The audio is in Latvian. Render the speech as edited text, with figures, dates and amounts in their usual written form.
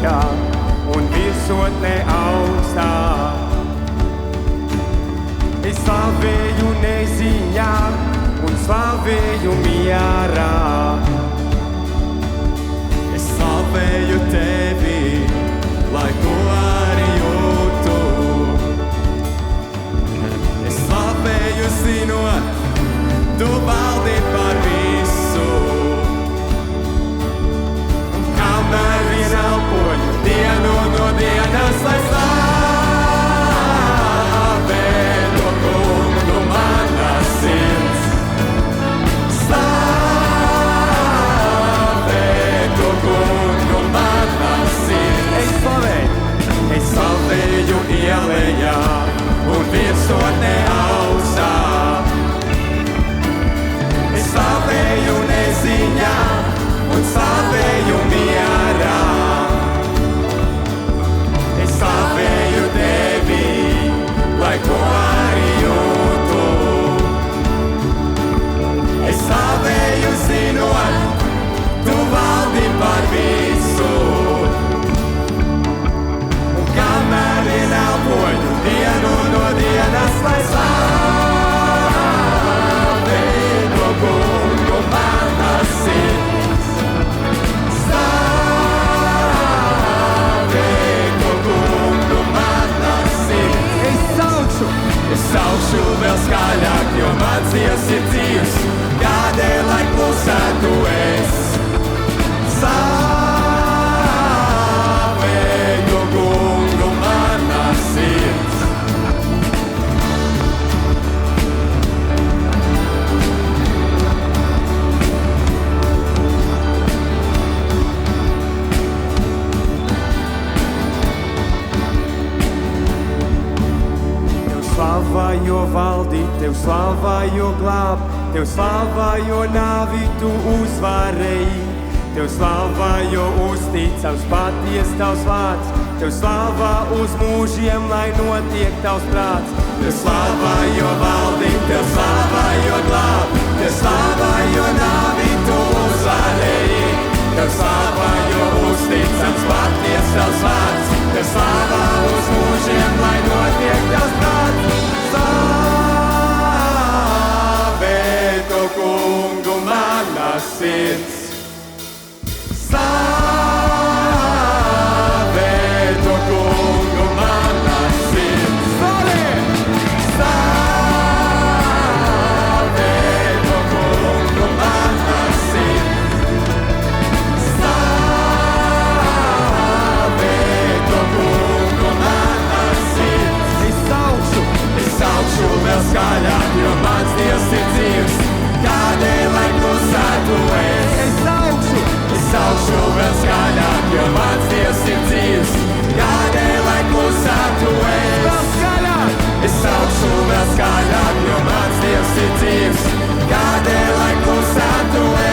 priekšā un virsotnē augstā. Es slavēju neziņā un slavēju mierā. Es slavēju tevi, lai to arī jūtu. Es slavēju zinot, tu valdi par visu. Un kamēr vien elpoju, dienu no dienas, lai slavē to Kungu mana sirds. Slavē to Kungu mana sirds. Es slavēju ielējā un virsotnē augstā. Es slavēju neziņā un slavēju mierā. Es slavēju tevi, lai ko arī jūtu. Es slavēju zinot, tu valdi par visu. Un kamēr vien elpoju, dienu no dienas, lai slavē to Kungu mana sirds. Slavē to Kungu mana sirds. Es saukšu vēl skaļāk, jo mans Dievs ir dzīvs. Kādēļ, lai klusētu es? Slavē to Kungu mana sirds. Slava, jo valdi, tev slava, jo glāb, tev slava, jo nāvi tu uzvarēji. Tev slava, jo uzticams paties tavs vārds, tev slava uz mūžiem, lai notiek tavs prāts. Tev slava, jo valdi, tev slava, jo glāb, tev slava, jo nāvi tu uzvarēji. Tev slava, jo uzticams paties tavs vārds, tev slava uz mūžiem, lai notiek tavs prāts. Slavē to Kungu mana sirds. Slavē to Kungu mana sirds. Slavē to Kungu mana sirds. Slavē to Kungu mana sirds. Es saukšu vēl skaļāk, jo mans Dievs ir dzīvs. Kādēļ, lai klusētu es? Es saukšu vēl skaļāk, jo mans Dievs ir dzīvs. Kādēļ, lai klusētu es? Es saukšu vēl skaļāk, jo mans Dievs ir dzīvs. Kādēļ, lai klusētu es?